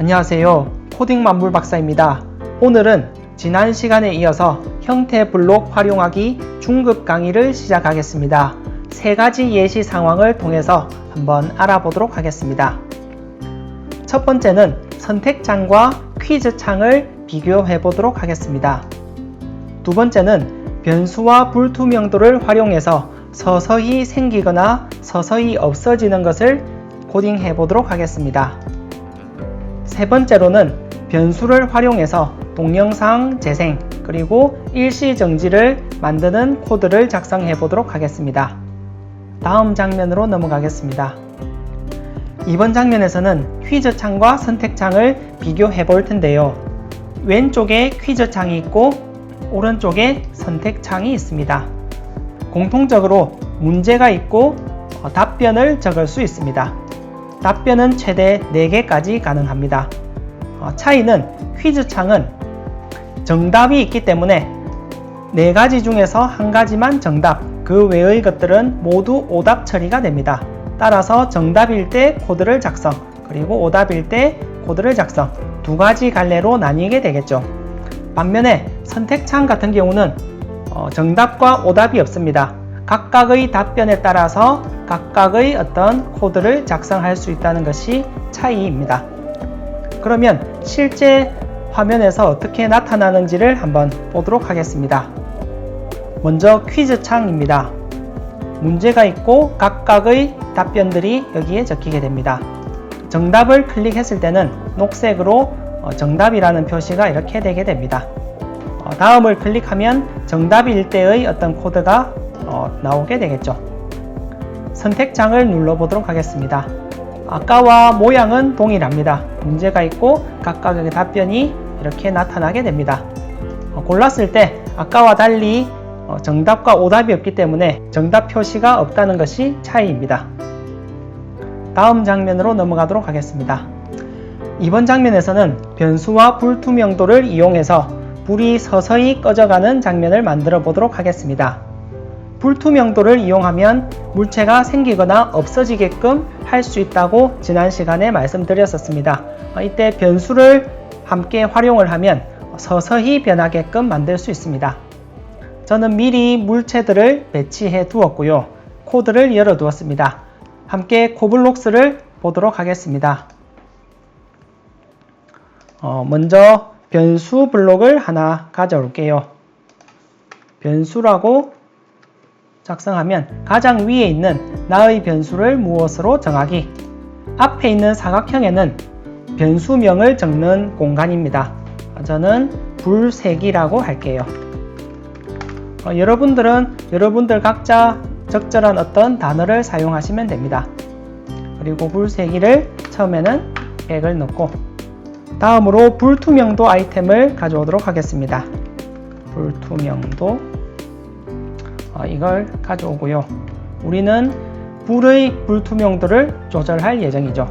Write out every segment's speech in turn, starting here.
안녕하세요. 코딩 만물 박사입니다. 오늘은 지난 시간에 이어서 형태 블록 활용하기 중급 강의를 시작하겠습니다. 세 가지 예시 상황을 통해서 한번 알아보도록 하겠습니다. 첫 번째는 선택창과 퀴즈창을 비교해 보도록 하겠습니다. 두 번째는 변수와 불투명도를 활용해서 서서히 생기거나 서서히 없어지는 것을 코딩해 보도록 하겠습니다. 세 번째로는 변수를 활용해서 동영상 재생 그리고 일시정지를 만드는 코드를 작성해 보도록 하겠습니다. 다음 장면으로 넘어가겠습니다. 이번 장면에서는 퀴즈창과 선택창을 비교해 볼 텐데요. 왼쪽에 퀴즈창이 있고 오른쪽에 선택창이 있습니다. 공통적으로 문제가 있고 답변을 적을 수 있습니다. 답변은 최대 4개까지 가능합니다. 차이는 퀴즈창은 정답이 있기 때문에 4가지 중에서 1가지만 정답, 그 외의 것들은 모두 오답 처리가 됩니다. 따라서 정답일 때 코드를 작성, 그리고 오답일 때 코드를 작성, 2가지 갈래로 나뉘게 되겠죠. 반면에 선택창 같은 경우는 정답과 오답이 없습니다. 각각의 답변에 따라서 각각의 어떤 코드를 작성할 수 있다는 것이 차이입니다. 그러면 실제 화면에서 어떻게 나타나는지를 한번 보도록 하겠습니다. 먼저 퀴즈창입니다. 문제가 있고 각각의 답변들이 여기에 적히게 됩니다. 정답을 클릭했을 때는 녹색으로 정답이라는 표시가 이렇게 되게 됩니다. 다음을 클릭하면 정답일 때의 어떤 코드가 나오게 되겠죠. 선택창을 눌러보도록 하겠습니다. 아까와 모양은 동일합니다. 문제가 있고 각각의 답변이 이렇게 나타나게 됩니다. 골랐을 때 아까와 달리 정답과 오답이 없기 때문에 정답 표시가 없다는 것이 차이입니다. 다음 장면으로 넘어가도록 하겠습니다. 이번 장면에서는 변수와 불투명도를 이용해서 불이 서서히 꺼져가는 장면을 만들어 보도록 하겠습니다. 불투명도를 이용하면 물체가 생기거나 없어지게끔 할 수 있다고 지난 시간에 말씀드렸었습니다. 이때 변수를 함께 활용을 하면 서서히 변하게끔 만들 수 있습니다. 저는 미리 물체들을 배치해 두었고요. 코드를 열어 두었습니다. 함께 코블록스를 보도록 하겠습니다. 먼저 변수 블록을 하나 가져올게요. 변수라고 작성하면 가장 위에 있는 나의 변수를 무엇으로 정하기. 앞에 있는 사각형에는 변수명을 적는 공간입니다. 저는 불색이라고 할게요. 여러분들 각자 적절한 어떤 단어를 사용하시면 됩니다. 그리고 불색이를 처음에는 100을 넣고 다음으로 불투명도 아이템을 가져오도록 하겠습니다. 불투명도 이걸 가져오고요. 우리는 불의 불투명도를 조절할 예정이죠.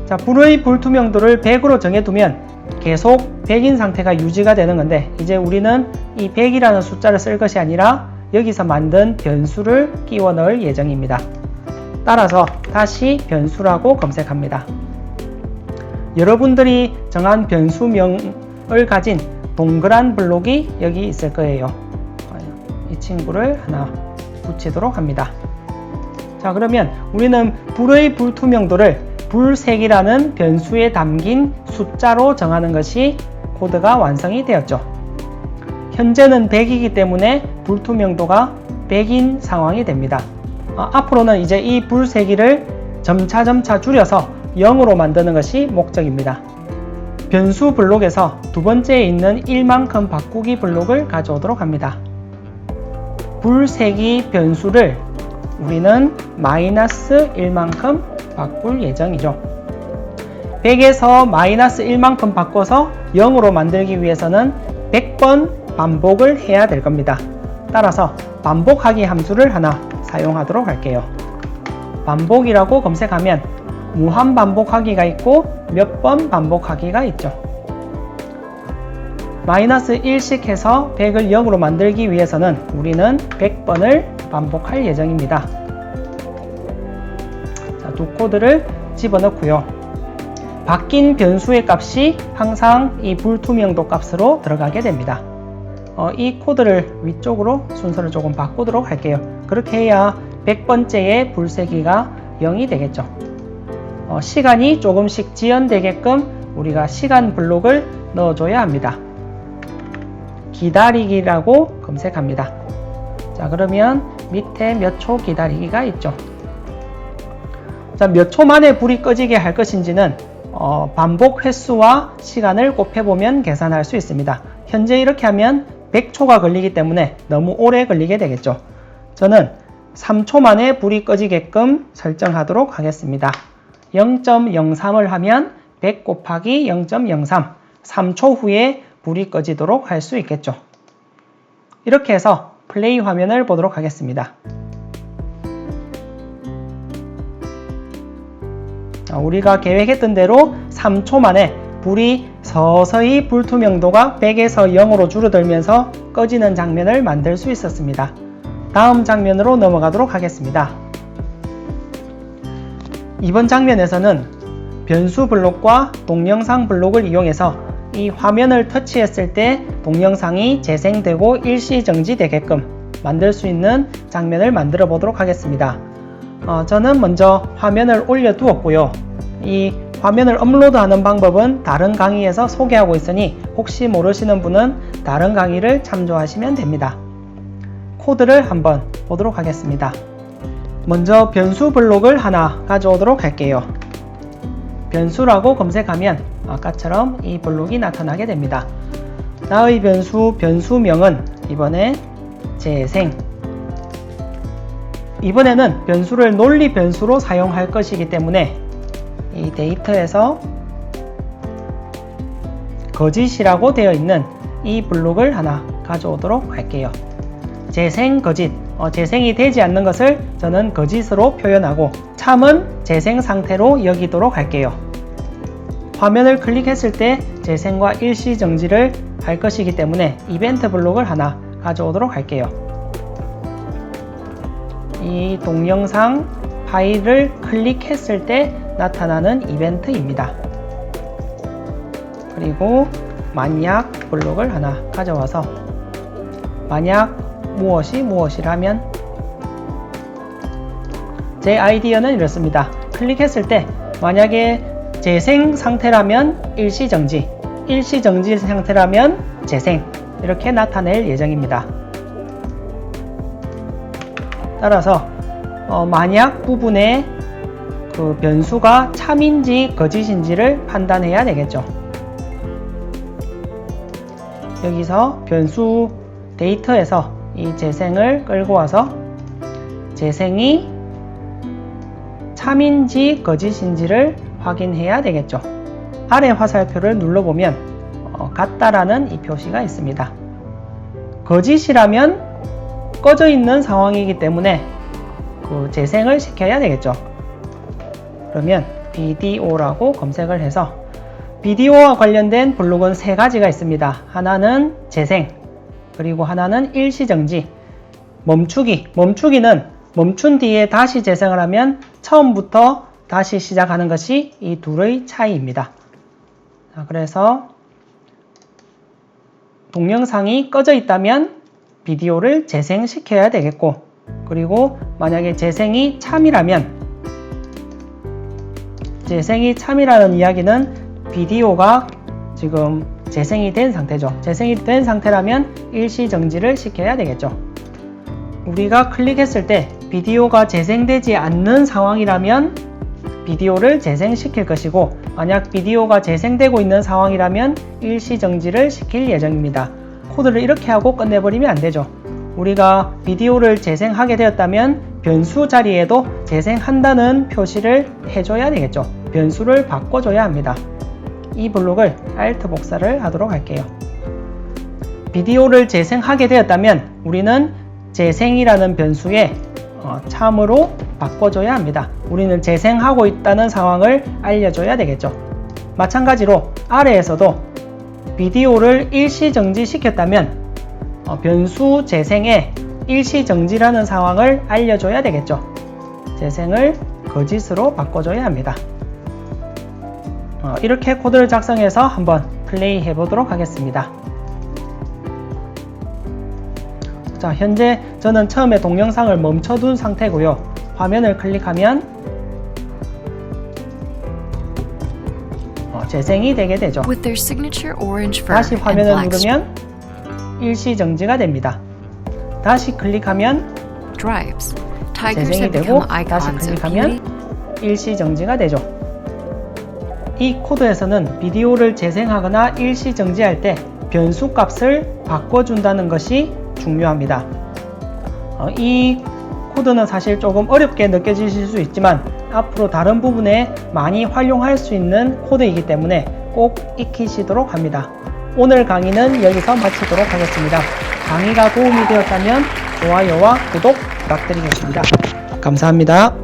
자, 불의 불투명도를 100으로 정해두면 계속 100인 상태가 유지가 되는 건데 이제 우리는 이 100이라는 숫자를 쓸 것이 아니라 여기서 만든 변수를 끼워 넣을 예정입니다. 따라서 다시 변수라고 검색합니다. 여러분들이 정한 변수명을 가진 동그란 블록이 여기 있을 거예요. 이 친구를 하나 붙이도록 합니다. 자, 그러면 우리는 불의 불투명도를 불색이라는 변수에 담긴 숫자로 정하는 것이 코드가 완성이 되었죠. 현재는 100이기 때문에 불투명도가 100인 상황이 됩니다. 앞으로는 이제 이 불색이를 점차 줄여서 0으로 만드는 것이 목적입니다. 변수 블록에서 두 번째에 있는 1만큼 바꾸기 블록을 가져오도록 합니다. 불색이 변수를 우리는 마이너스 1만큼 바꿀 예정이죠. 100에서 마이너스 1만큼 바꿔서 0으로 만들기 위해서는 100번 반복을 해야 될 겁니다. 따라서 반복하기 함수를 하나 사용하도록 할게요. 반복이라고 검색하면 무한 반복하기가 있고 몇 번 반복하기가 있죠. 마이너스 1씩 해서 100을 0으로 만들기 위해서는 우리는 100번을 반복할 예정입니다. 자, 두 코드를 집어넣고요. 바뀐 변수의 값이 항상 이 불투명도 값으로 들어가게 됩니다. 이 코드를 위쪽으로 순서를 조금 바꾸도록 할게요. 그렇게 해야 100번째의 불세기가 0이 되겠죠. 시간이 조금씩 지연되게끔 우리가 시간 블록을 넣어줘야 합니다. 기다리기라고 검색합니다. 자, 그러면 밑에 몇 초 기다리기가 있죠. 자, 몇 초 만에 불이 꺼지게 할 것인지는 반복 횟수와 시간을 곱해보면 계산할 수 있습니다. 현재 이렇게 하면 100초가 걸리기 때문에 너무 오래 걸리게 되겠죠. 저는 3초 만에 불이 꺼지게끔 설정하도록 하겠습니다. 0.03을 하면 100 곱하기 0.03, 3초 후에 불이 꺼지도록 할 수 있겠죠. 이렇게 해서 플레이 화면을 보도록 하겠습니다. 우리가 계획했던 대로 3초 만에 불이 서서히 불투명도가 100에서 0으로 줄어들면서 꺼지는 장면을 만들 수 있었습니다. 다음 장면으로 넘어가도록 하겠습니다. 이번 장면에서는 변수 블록과 동영상 블록을 이용해서 이 화면을 터치했을 때 동영상이 재생되고 일시 정지되게끔 만들 수 있는 장면을 만들어 보도록 하겠습니다. 저는 먼저 화면을 올려 두었고요. 이 화면을 업로드하는 방법은 다른 강의에서 소개하고 있으니 혹시 모르시는 분은 다른 강의를 참조하시면 됩니다. 코드를 한번 보도록 하겠습니다. 먼저 변수 블록을 하나 가져오도록 할게요. 변수라고 검색하면 아까처럼 이 블록이 나타나게 됩니다. 나의 변수명은 이번에 재생. 이번에는 변수를 논리 변수로 사용할 것이기 때문에 이 데이터에서 거짓이라고 되어 있는 이 블록을 하나 가져오도록 할게요. 재생 거짓. 재생이 되지 않는 것을 저는 거짓으로 표현하고 참은 재생 상태로 여기도록 할게요. 화면을 클릭했을 때 재생과 일시 정지를 할 것이기 때문에 이벤트 블록을 하나 가져오도록 할게요. 이 동영상 파일을 클릭했을 때 나타나는 이벤트입니다. 그리고 만약 블록을 하나 가져와서 만약 무엇이라면 제 아이디어는 이렇습니다. 클릭했을 때 만약에 재생 상태라면 일시정지, 일시정지 상태라면 재생 이렇게 나타낼 예정입니다. 따라서 만약 부분에 그 변수가 참인지 거짓인지를 판단해야 되겠죠. 여기서 변수 데이터에서 이 재생을 끌고 와서 재생이 참인지 거짓인지를 확인해야 되겠죠. 아래 화살표를 눌러보면 같다라는 이 표시가 있습니다. 거짓이라면 꺼져 있는 상황이기 때문에 그 재생을 시켜야 되겠죠. 그러면 비디오라고 검색을 해서 비디오와 관련된 블록은 세 가지가 있습니다. 하나는 재생, 그리고 하나는 일시정지, 멈추기. 멈추기는 멈춘 뒤에 다시 재생을 하면 처음부터 다시 시작하는 것이 이 둘의 차이입니다. 자, 그래서 동영상이 꺼져 있다면 비디오를 재생시켜야 되겠고, 그리고 만약에 재생이 참이라면 재생이 참이라는 이야기는 비디오가 지금 재생이 된 상태죠. 재생이 된 상태라면 일시정지를 시켜야 되겠죠. 우리가 클릭했을 때 비디오가 재생되지 않는 상황이라면 비디오를 재생시킬 것이고, 만약 비디오가 재생되고 있는 상황이라면 일시정지를 시킬 예정입니다. 코드를 이렇게 하고 끝내버리면 안 되죠. 우리가 비디오를 재생하게 되었다면 변수 자리에도 재생한다는 표시를 해줘야 되겠죠. 변수를 바꿔줘야 합니다. 이 블록을 Alt 복사를 하도록 할게요. 비디오를 재생하게 되었다면 우리는 재생이라는 변수에 참으로 바꿔줘야 합니다. 우리는 재생하고 있다는 상황을 알려줘야 되겠죠. 마찬가지로 아래에서도 비디오를 일시정지 시켰다면 변수 재생에 일시정지라는 상황을 알려줘야 되겠죠. 재생을 거짓으로 바꿔줘야 합니다. 이렇게 코드를 작성해서 한번 플레이 해 보도록 하겠습니다. 자, 현재 저는 처음에 동영상을 멈춰둔 상태고요. 화면을 클릭하면 재생이 되게 되죠. With their signature orange fur 다시 and 화면을 black 누르면 일시 정지가 됩니다. 다시 클릭하면 stripes, tigers 재생이 have 되고 become 다시 icons of 클릭하면 beauty. 일시 정지가 되죠. 이 코드에서는 비디오를 재생하거나 일시 정지할 때 변수 값을 바꿔준다는 것이 중요합니다. 이 코드는 사실 조금 어렵게 느껴지실 수 있지만 앞으로 다른 부분에 많이 활용할 수 있는 코드이기 때문에 꼭 익히시도록 합니다. 오늘 강의는 여기서 마치도록 하겠습니다. 강의가 도움이 되었다면 좋아요와 구독 부탁드리겠습니다. 감사합니다.